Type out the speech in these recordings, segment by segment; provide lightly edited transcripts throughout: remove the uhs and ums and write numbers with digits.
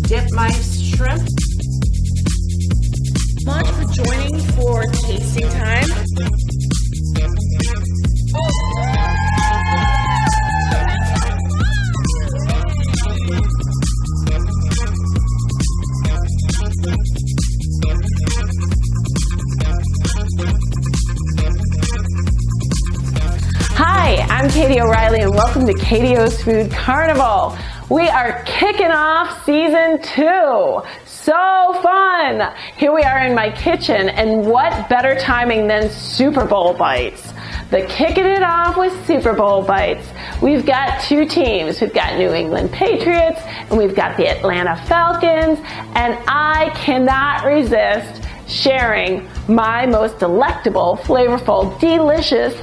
Dip my shrimp. Much for joining for tasting time. Hi, I'm Katie O'Reilly and welcome to KTO's Food Carnival. We are kicking off season 2. So fun! Here we are in my kitchen, and what better timing than Super Bowl bites? Kicking it off with Super Bowl bites. We've got two teams. We've got New England Patriots and we've got the Atlanta Falcons, and I cannot resist sharing my most delectable, flavorful, delicious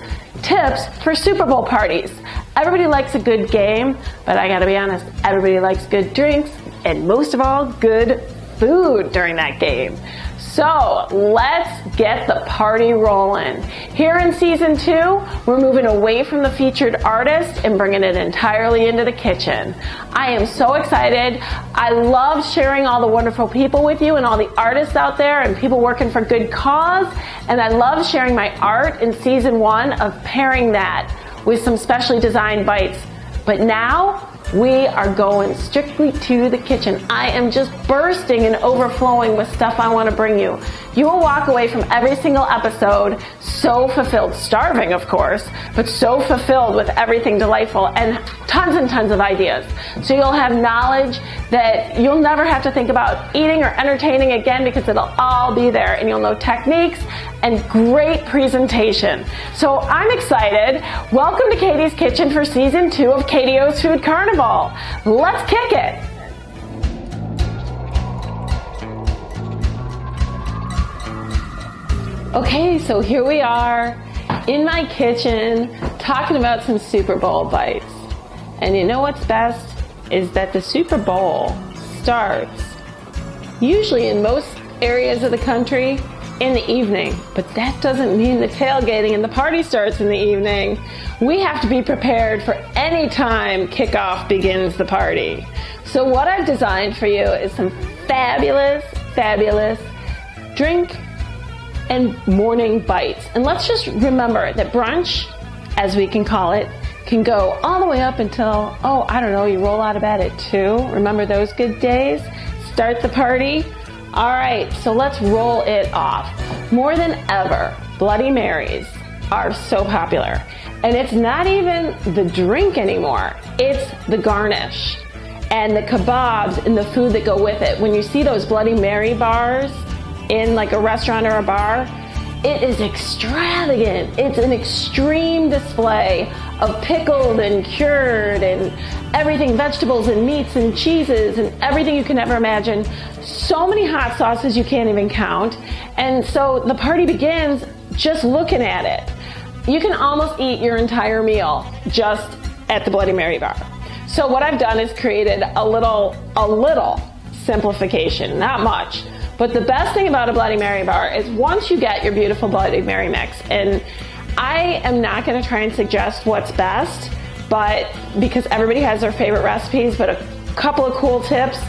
tips for Super Bowl parties. Everybody likes a good game, but I gotta be honest, everybody likes good drinks, and most of all, good food during that game. So let's get the party rolling. Here in season 2, we're moving away from the featured artist and bringing it entirely into the kitchen. I am so excited. I love sharing all the wonderful people with you and all the artists out there and people working for good cause. And I love sharing my art in season 1 of pairing that with some specially designed bites. But now, we are going strictly to the kitchen. I am just bursting and overflowing with stuff I want to bring you. You will walk away from every single episode so fulfilled, starving of course, but so fulfilled with everything delightful and tons of ideas. So you'll have knowledge that you'll never have to think about eating or entertaining again because it'll all be there, and you'll know techniques and great presentation. So I'm excited. Welcome to Katie's Kitchen for season 2 of KTO's Food Carnival. Let's kick it. Okay, so here we are in my kitchen talking about some Super Bowl bites. And you know what's best is that the Super Bowl starts usually in most areas of the country in the evening, but that doesn't mean the tailgating and the party starts in the evening. We have to be prepared for any time kickoff begins the party. So what I've designed for you is some fabulous drink and morning bites. And let's just remember that brunch, as we can call it, can go all the way up until, you roll out of bed at 2. Remember those good days? Start the party. All right, so let's roll it off. More than ever, Bloody Marys are so popular. And it's not even the drink anymore. It's the garnish and the kebabs and the food that go with it. When you see those Bloody Mary bars in like a restaurant or a bar, it is extravagant. It's an extreme display of pickled and cured and everything, vegetables and meats and cheeses and everything you can ever imagine. So many hot sauces you can't even count. And so the party begins just looking at it. You can almost eat your entire meal just at the Bloody Mary bar. So what I've done is created a little simplification, not much. But the best thing about a Bloody Mary bar is once you get your beautiful Bloody Mary mix, and I am not going to try and suggest what's best, but because everybody has their favorite recipes, but a couple of cool tips,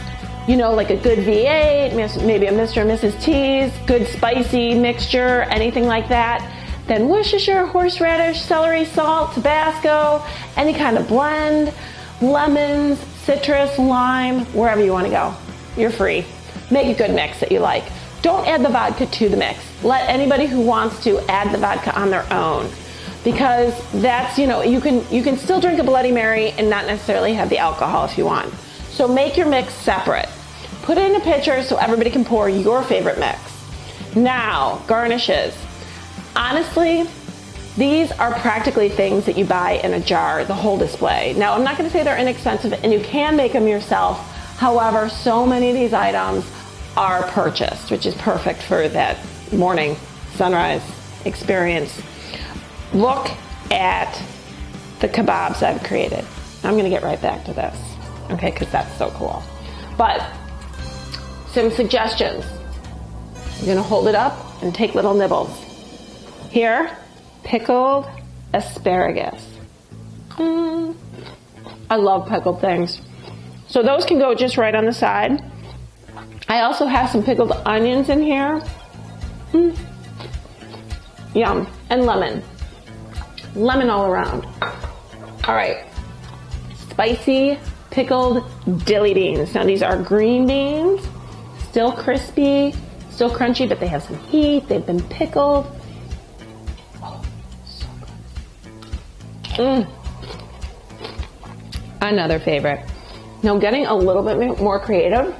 you know, like a good V8, maybe a Mr. and Mrs. T's, good spicy mixture, anything like that. Then Worcestershire, horseradish, celery, salt, Tabasco, any kind of blend, lemons, citrus, lime, wherever you want to go. You're free. Make a good mix that you like. Don't add the vodka to the mix. Let anybody who wants to add the vodka on their own, because that's, you know, you can still drink a Bloody Mary and not necessarily have the alcohol if you want. So make your mix separate. Put it in a pitcher so everybody can pour your favorite mix. Now, garnishes. Honestly, these are practically things that you buy in a jar, the whole display. Now, I'm not going to say they're inexpensive, and you can make them yourself. However, so many of these items are purchased, which is perfect for that morning sunrise experience. Look at the kebabs I've created. I'm going to get right back to this, okay, because that's so cool. But some suggestions. You're going to hold it up and take little nibbles. Here, pickled asparagus. I love pickled things. So those can go just right on the side. I also have some pickled onions in here. Yum. And lemon. Lemon all around. All right. Spicy pickled dilly beans. Now these are green beans. Still crispy, still crunchy, but they have some heat. They've been pickled. Oh, so good. Another favorite. Now getting a little bit more creative.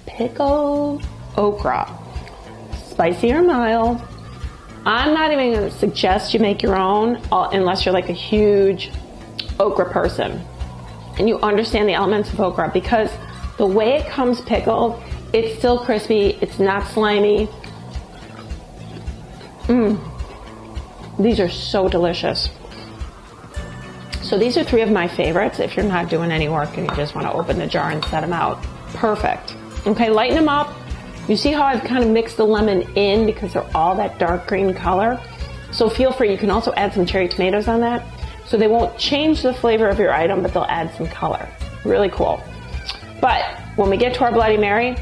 Pickled okra. Spicy or mild. I'm not even going to suggest you make your own unless you're like a huge okra person and you understand the elements of okra, because the way it comes pickled, it's still crispy, it's not slimy. These are so delicious. So these are 3 of my favorites if you're not doing any work and you just want to open the jar and set them out. Perfect. Okay, lighten them up. You see how I've kind of mixed the lemon in because they're all that dark green color? So feel free, you can also add some cherry tomatoes on that. So they won't change the flavor of your item, but they'll add some color. Really cool. But when we get to our Bloody Mary,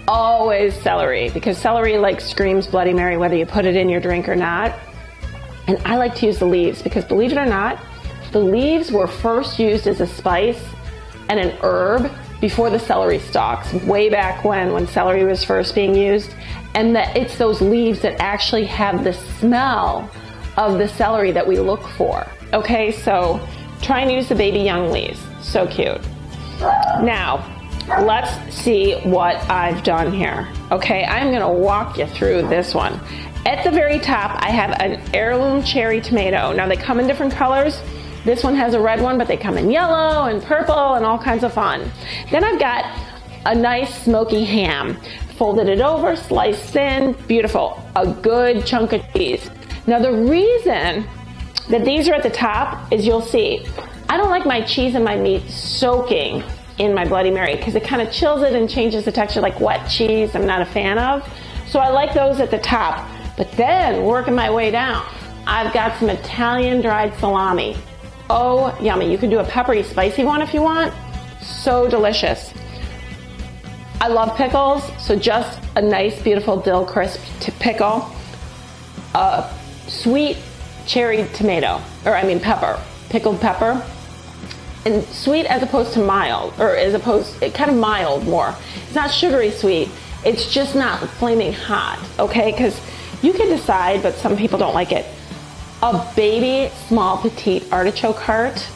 always celery, because celery like screams Bloody Mary whether you put it in your drink or not. And I like to use the leaves because, believe it or not, the leaves were first used as a spice and an herb before the celery stalks, way back when celery was first being used. And that it's those leaves that actually have the smell of the celery that we look for. Okay, so try and use the baby young leaves. So cute. Now, let's see what I've done here. Okay, I'm going to walk you through this one. At the very top, I have an heirloom cherry tomato. Now, they come in different colors. This one has a red one, but they come in yellow and purple and all kinds of fun. Then I've got a nice smoky ham. Folded it over, sliced thin, beautiful. A good chunk of cheese. Now, the reason that these are at the top is you'll see, I don't like my cheese and my meat soaking in my Bloody Mary because it kind of chills it and changes the texture, like wet cheese I'm not a fan of. So I like those at the top. But then, working my way down, I've got some Italian dried salami. Oh, yummy. You can do a peppery, spicy one if you want. So delicious. I love pickles, so just a nice, beautiful dill crisp pickle. A sweet cherry tomato, pepper, pickled pepper. And sweet as opposed to mild, kind of mild more. It's not sugary sweet. It's just not flaming hot, okay? Because you can decide, but some people don't like it. A baby, small, petite artichoke heart,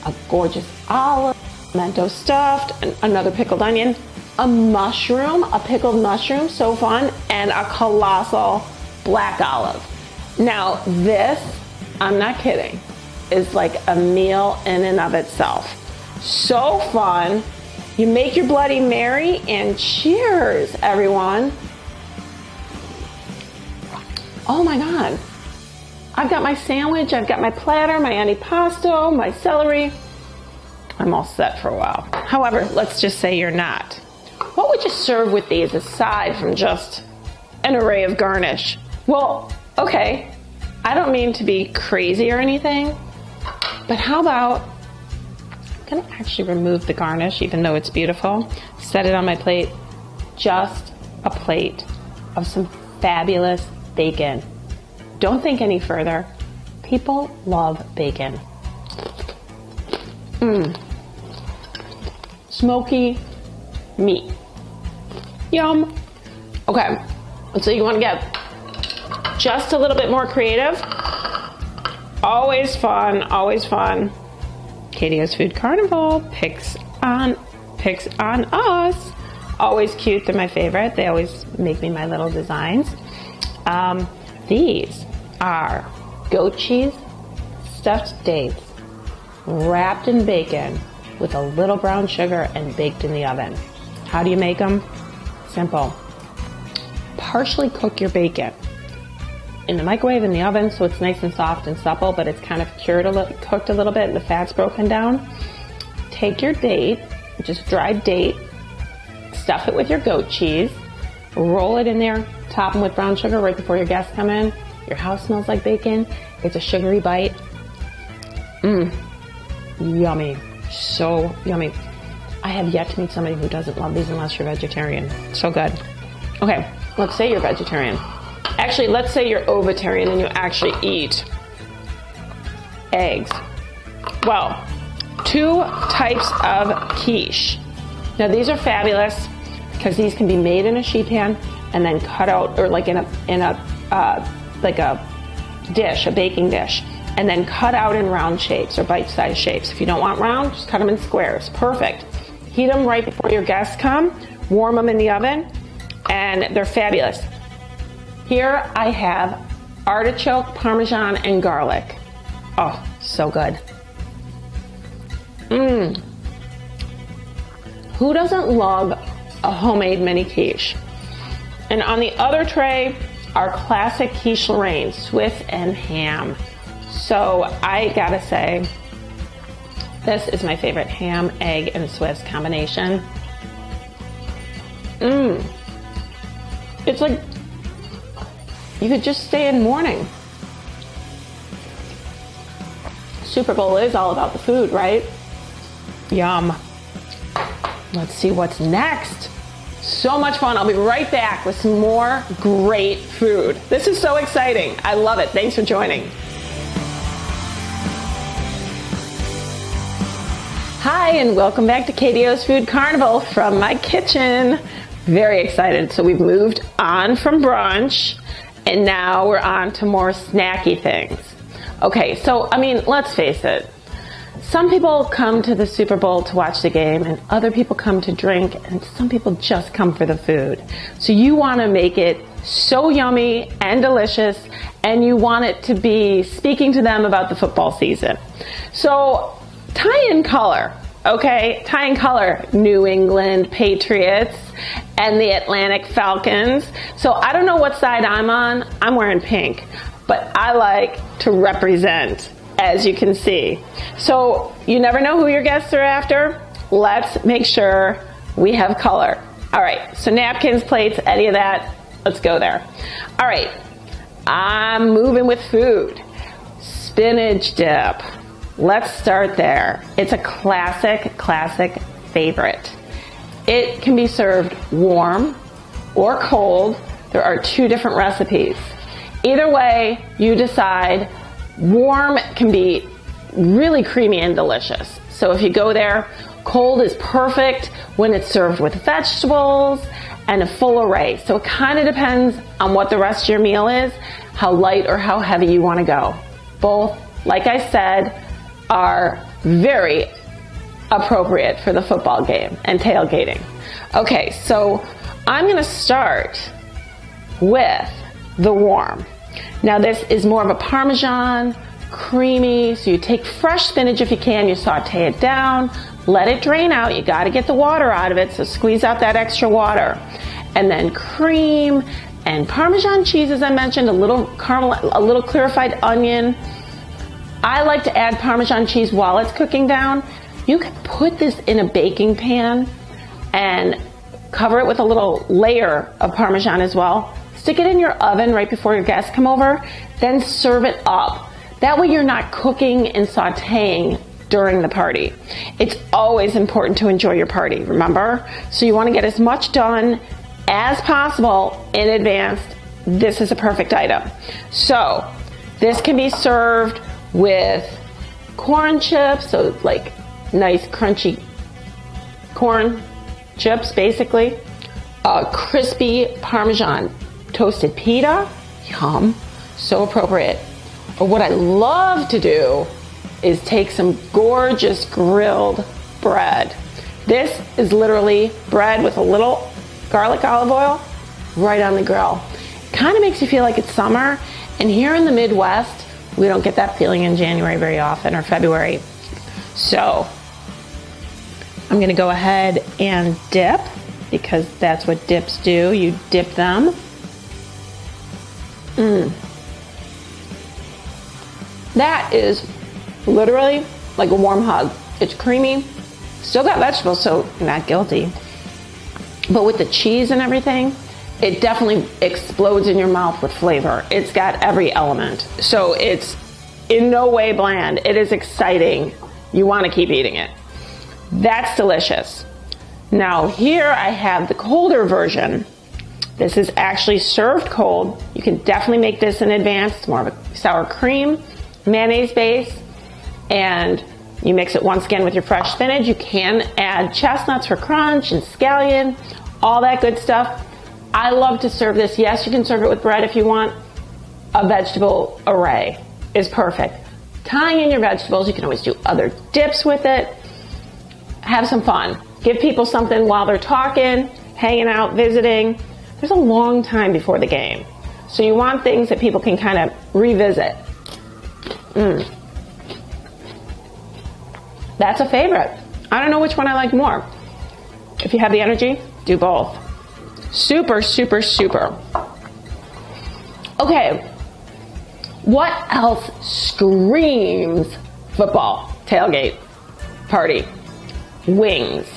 a gorgeous olive, pimento stuffed, and another pickled onion, a mushroom, a pickled mushroom, so fun, and a colossal black olive. Now this, I'm not kidding, is like a meal in and of itself. So fun. You make your Bloody Mary and cheers, everyone. Oh my God. I've got my sandwich, I've got my platter, my antipasto, my celery. I'm all set for a while. However, let's just say you're not. what would you serve with these aside from just an array of garnish? Well, okay, I don't mean to be crazy or anything, but how about, I'm gonna actually remove the garnish even though it's beautiful, set it on my plate, just a plate of some fabulous bacon. Don't think any further. People love bacon. Smoky meat. Yum. Okay, so you want to get just a little bit more creative. Always fun, always fun. KTO's Food Carnival picks on us. Always cute, they're my favorite. They always make me my little designs. These are goat cheese, stuffed dates, wrapped in bacon with a little brown sugar and baked in the oven. How do you make them? Simple. Partially cook your bacon in the microwave, in the oven, so it's nice and soft and supple, but it's kind of cooked a little bit and the fat's broken down. Take your date, just dried date, stuff it with your goat cheese, roll it in there, top them with brown sugar right before your guests come in. Your house smells like bacon. It's a sugary bite. Yummy. So yummy. I have yet to meet somebody who doesn't love these unless you're vegetarian. So good. Okay, let's say you're vegetarian. Actually, let's say you're ovitarian and you actually eat eggs. Well, 2 types of quiche. Now these are fabulous because these can be made in a sheet pan and then cut out, or like in a dish, a baking dish, and then cut out in round shapes or bite-sized shapes. If you don't want round, just cut them in squares. Perfect. Heat them right before your guests come, warm them in the oven, and they're fabulous. Here I have artichoke, parmesan, and garlic. Oh, so good. Who doesn't love a homemade mini quiche? And on the other tray, our classic quiche Lorraine, Swiss and ham. So I gotta say, this is my favorite ham, egg, and Swiss combination. It's like you could just stay in morning. Super Bowl is all about the food, right? Yum. Let's see what's next. So much fun. I'll be right back with some more great food. This is so exciting. I love it. Thanks for joining. Hi, and welcome back to KTO's Food Carnival from my kitchen. Very excited. So we've moved on from brunch, and now we're on to more snacky things. Okay, so, I mean, let's face it. Some people come to the Super Bowl to watch the game, and other people come to drink, and some people just come for the food. So you want to make it so yummy and delicious, and you want it to be speaking to them about the football season. So tie in color, okay? Tie in color, New England Patriots and the Atlantic Falcons. So I don't know what side I'm on. I'm wearing pink, but I like to represent, as you can see. So you never know who your guests are after. Let's make sure we have color. All right, so napkins, plates, any of that, let's go there. All right, I'm moving with food. Spinach dip. Let's start there. It's a classic favorite. It can be served warm or cold. There are 2 different recipes. Either way, you decide. Warm can be really creamy and delicious. So if you go there, cold is perfect when it's served with vegetables and a full array. So it kind of depends on what the rest of your meal is, how light or how heavy you want to go. Both, like I said, are very appropriate for the football game and tailgating. Okay, so I'm going to start with the warm. Now this is more of a Parmesan, creamy, so you take fresh spinach if you can, you saute it down, let it drain out, you got to get the water out of it, so squeeze out that extra water. And then cream and Parmesan cheese, as I mentioned, a little clarified onion. I like to add Parmesan cheese while it's cooking down. You can put this in a baking pan and Cover it with a little layer of Parmesan as well. Stick it in your oven right before your guests come over, then serve it up. That way you're not cooking and sauteing during the party. It's always important to enjoy your party, remember? So you want to get as much done as possible in advance. This is a perfect item. So this can be served with corn chips, so like nice crunchy corn chips basically, a crispy Parmesan toasted pita, yum, so appropriate. Or what I love to do is take some gorgeous grilled bread. This is literally bread with a little garlic olive oil right on the grill. Kind of makes you feel like it's summer, and here in the Midwest, we don't get that feeling in January very often, or February. So I'm gonna go ahead and dip, because that's what dips do. You dip them. That is literally like a warm hug. It's creamy, still got vegetables, so you're not guilty. But with the cheese and everything, it definitely explodes in your mouth with flavor. It's got every element. So it's in no way bland. It is exciting. You want to keep eating it. That's delicious. Now here I have the colder version. This is actually served cold. You can definitely make this in advance. It's more of a sour cream, mayonnaise base, and you mix it once again with your fresh spinach. You can add chestnuts for crunch and scallion, all that good stuff. I love to serve this. Yes, you can serve it with bread if you want. A vegetable array is perfect. Tying in your vegetables, you can always do other dips with it. Have some fun. Give people something while they're talking, hanging out, visiting. There's a long time before the game. So you want things that people can kind of revisit. That's a favorite. I don't know which one I like more. If you have the energy, do both. Super, super, super. Okay, what else screams football, tailgate, party? Wings.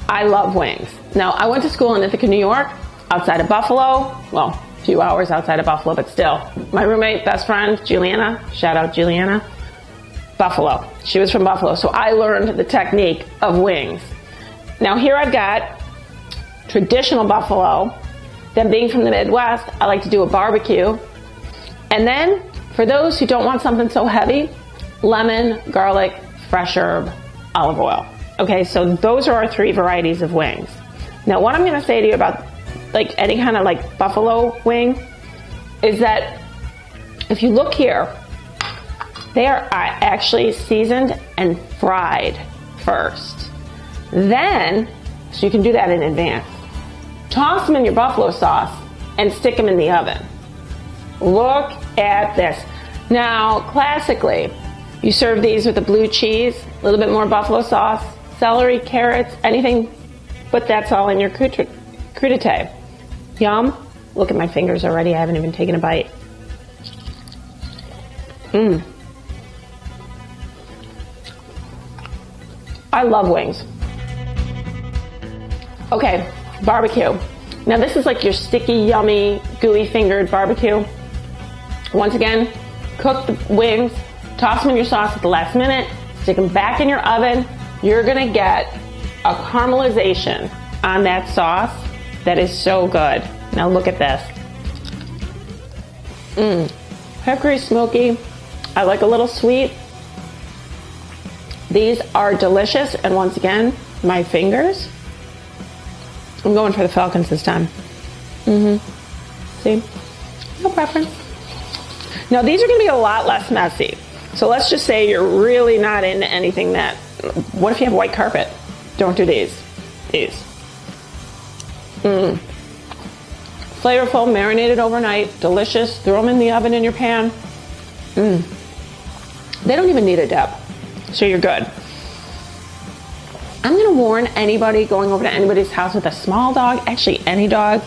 I love wings. Now, I went to school in Ithaca, New York, outside of Buffalo. Well, a few hours outside of Buffalo, but still. My roommate, best friend, Juliana, shout out Juliana, Buffalo. She was from Buffalo, so I learned the technique of wings. Now here I've got traditional buffalo. Then being from the Midwest, I like to do a barbecue. And then for those who don't want something so heavy, lemon, garlic, fresh herb, olive oil. Okay, so those are our three varieties of wings. Now what I'm going to say to you about like any kind of like buffalo wing is that if you look here, they are actually seasoned and fried first. Then, so you can do that in advance, toss them in your buffalo sauce and stick them in the oven. Look at this. Now, classically, you serve these with a blue cheese, a little bit more buffalo sauce, celery, carrots, anything, but that's all in your crudité. Yum. Look at my fingers already. I haven't even taken a bite. I love wings. Okay, barbecue. Now this is like your sticky, yummy, gooey fingered barbecue. Once again, cook the wings, toss them in your sauce at the last minute, stick them back in your oven. You're gonna get a caramelization on that sauce that is so good. Now look at this. Peppery, smoky. I like a little sweet. These are delicious, and once again, my fingers. I'm going for the Falcons this time. See? No preference. Now these are going to be a lot less messy. So let's just say you're really not into anything that, what if you have white carpet? Don't do these. These. Flavorful, marinated overnight, delicious. Throw them in the oven in your pan. They don't even need a dip, so you're good. I'm gonna warn anybody going over to anybody's house with a small dog, actually any dog,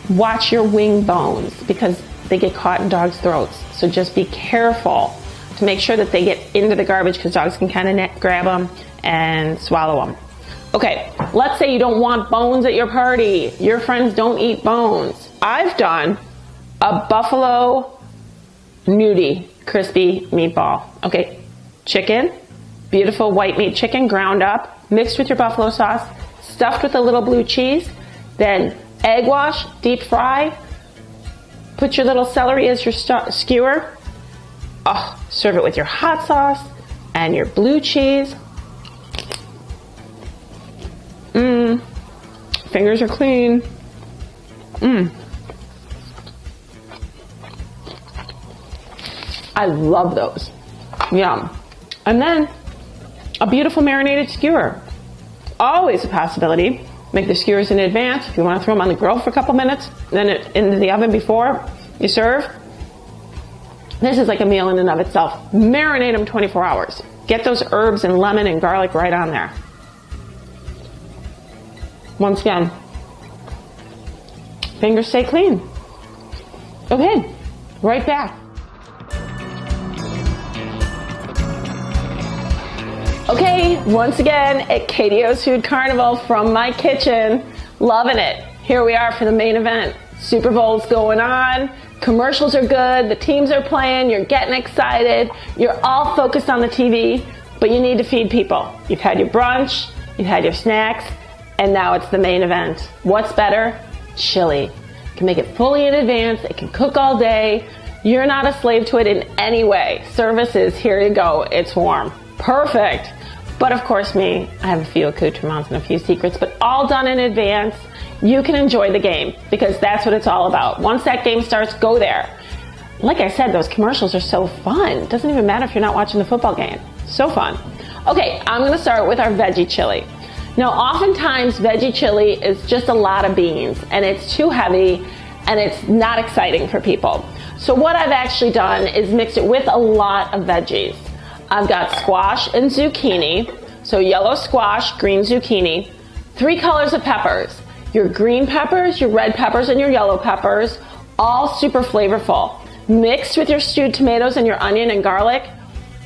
watch your wing bones because they get caught in dogs' throats. So just be careful to make sure that they get into the garbage because dogs can kind of grab them and swallow them. Okay, let's say you don't want bones at your party. Your friends don't eat bones. I've done a buffalo nudie crispy meatball. Okay, chicken, beautiful white meat chicken, ground up, mixed with your buffalo sauce, stuffed with a little blue cheese, then egg wash, deep fry, put your little celery as your skewer. Oh, serve it with your hot sauce and your blue cheese. Fingers are clean. I love those. Yum. And then a beautiful marinated skewer. Always a possibility. Make the skewers in advance. If you want to throw them on the grill for a couple minutes, then into the oven before you serve. This is like a meal in and of itself. Marinate them 24 hours. Get those herbs and lemon and garlic right on there. Once again, fingers stay clean. Okay, right back. Okay, once again at KTO's Food Carnival from my kitchen. Loving it. Here we are for the main event. Super Bowl's going on. Commercials are good. The teams are playing. You're getting excited. You're all focused on the TV, but you need to feed people. You've had your brunch, you've had your snacks, and now it's the main event. What's better? Chili. You can make it fully in advance. It can cook all day. You're not a slave to it in any way. Service is here you go. It's warm. Perfect. But of course me, I have a few accoutrements and a few secrets, but all done in advance. You can enjoy the game because that's what it's all about. Once that game starts, go there. Like I said, those commercials are so fun. It doesn't even matter if you're not watching the football game. So fun. Okay, I'm going to start with our veggie chili. Now, oftentimes veggie chili is just a lot of beans and it's too heavy and it's not exciting for people. So what I've actually done is mixed it with a lot of veggies. I've got squash and zucchini, so yellow squash, green zucchini, 3 colors of peppers, your green peppers, your red peppers, and your yellow peppers, all super flavorful. Mixed with your stewed tomatoes and your onion and garlic,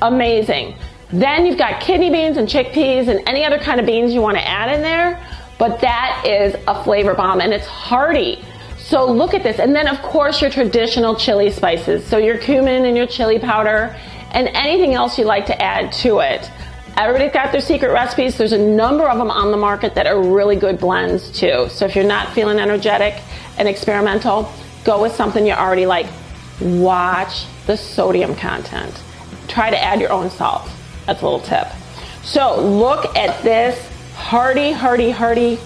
amazing. Then you've got kidney beans and chickpeas and any other kind of beans you want to add in there, but that is a flavor bomb and it's hearty. So look at this. And then of course your traditional chili spices, so your cumin and your chili powder and anything else you like to add to it. Everybody's got their secret recipes. There's a number of them on the market that are really good blends too. So if you're not feeling energetic and experimental, go with something you already like. Watch the sodium content. Try to add your own salt. That's a little tip. So look at this hearty, hearty, hearty,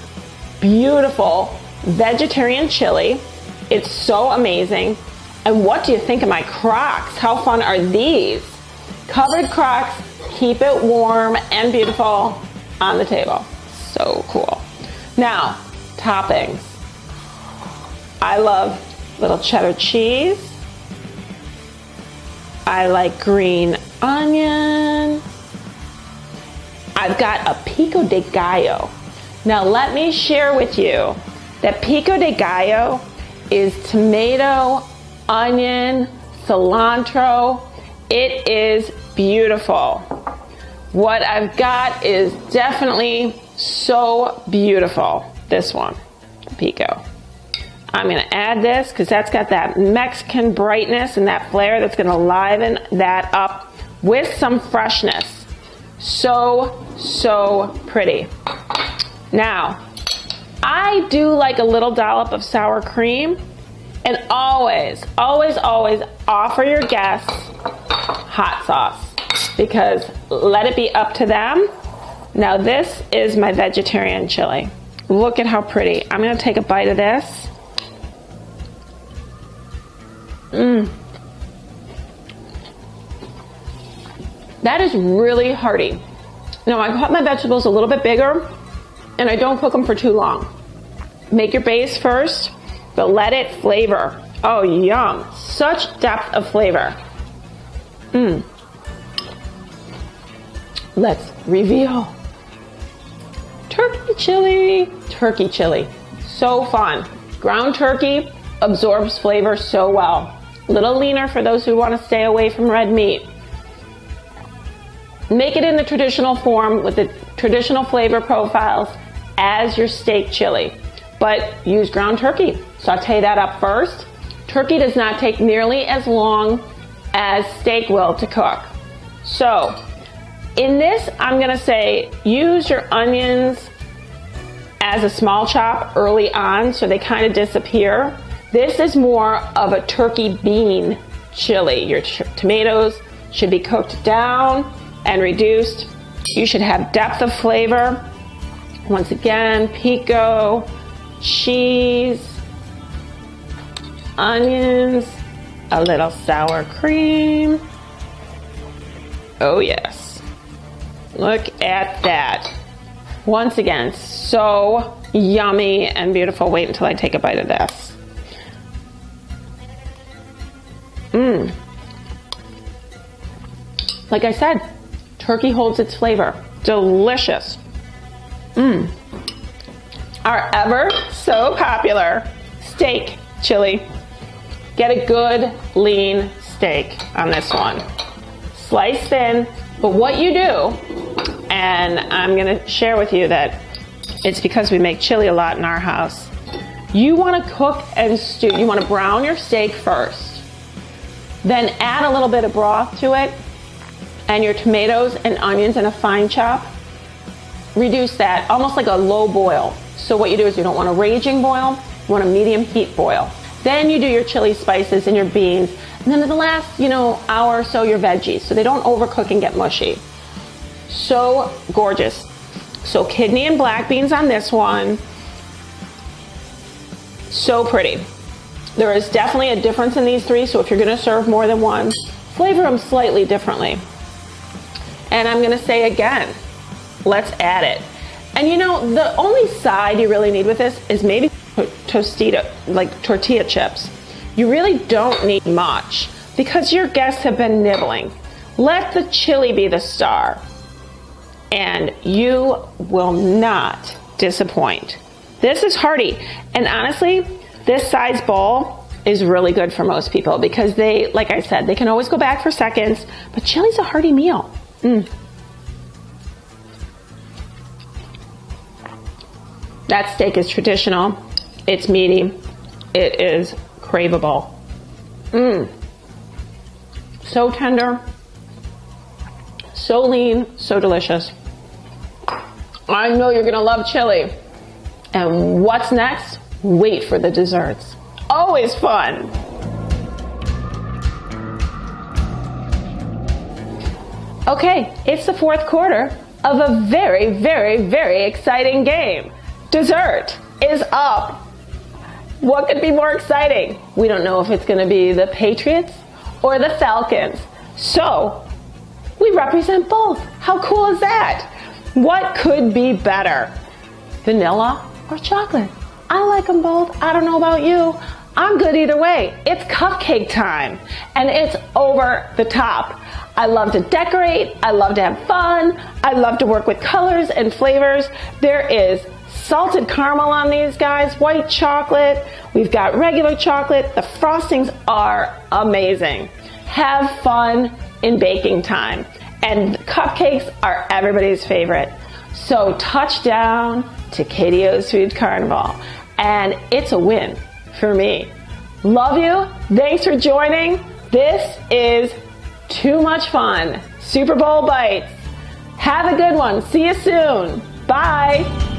beautiful vegetarian chili. It's so amazing. And what do you think of my Crocs? How fun are these? Covered Crocs, keep it warm and beautiful on the table. So cool. Now, toppings. I love little cheddar cheese. I like green onion. I've got a pico de gallo. Now let me share with you that pico de gallo is tomato, onion, cilantro. It is beautiful. What I've got is definitely so beautiful. This one, the pico. I'm going to add this because that's got that Mexican brightness and that flair that's going to liven that up with some freshness. So, so pretty. Now, I do like a little dollop of sour cream, and always, always, always offer your guests hot sauce because let it be up to them. Now this is my vegetarian chili. Look at how pretty. I'm going to take a bite of this. That is really hearty. Now I cut my vegetables a little bit bigger and I don't cook them for too long. Make your base first, but let it flavor. Oh, yum. Such depth of flavor. Let's reveal. Turkey chili. Turkey chili. So fun. Ground turkey absorbs flavor so well. A little leaner for those who want to stay away from red meat. Make it in the traditional form with the traditional flavor profiles as your steak chili, but use ground turkey. Saute that up first. Turkey does not take nearly as long as steak will to cook. So in this, I'm gonna say use your onions as a small chop early on so they kind of disappear. This is more of a turkey bean chili. Your tomatoes should be cooked down and reduced. You should have depth of flavor. Once again, pico, cheese, onions, a little sour cream. Oh yes, look at that. Once again, so yummy and beautiful. Wait until I take a bite of this. Like I said, turkey holds its flavor. Delicious. Our ever so popular steak chili. Get a good lean steak on this one. Slice thin, but what you do, and I'm gonna share with you that it's because we make chili a lot in our house. You wanna cook and stew, you wanna brown your steak first, then add a little bit of broth to it, and your tomatoes and onions in a fine chop. Reduce that, almost like a low boil. So what you do is you don't want a raging boil, you want a medium heat boil. Then you do your chili spices and your beans, and then in the last, hour or so, your veggies, so they don't overcook and get mushy. So gorgeous. So kidney and black beans on this one. So pretty. There is definitely a difference in these three, so if you're gonna serve more than one, flavor them slightly differently. And I'm gonna say again, let's add it. And the only side you really need with this is maybe tostito, like tortilla chips. You really don't need much because your guests have been nibbling. Let the chili be the star and you will not disappoint. This is hearty, and honestly, this size bowl is really good for most people because they, like I said, they can always go back for seconds, but chili's a hearty meal. That steak is traditional, it's meaty, it is craveable. So tender, so lean, so delicious. I know you're gonna love chili. And what's next? Wait for the desserts. Always fun. Okay, it's the fourth quarter of a very, very, very exciting game. Dessert is up. What could be more exciting? We don't know if it's going to be the Patriots or the Falcons. So, we represent both. How cool is that? What could be better? Vanilla or chocolate? I like them both. I don't know about you. I'm good either way. It's cupcake time, and it's over the top. I love to decorate. I love to have fun. I love to work with colors and flavors. There is salted caramel on these guys, white chocolate. We've got regular chocolate. The frostings are amazing. Have fun in baking time. And cupcakes are everybody's favorite. So touchdown to KTO's Food Carnival. And it's a win for me. Love you. Thanks for joining. This is too much fun. Super Bowl bites. Have a good one. See you soon. Bye.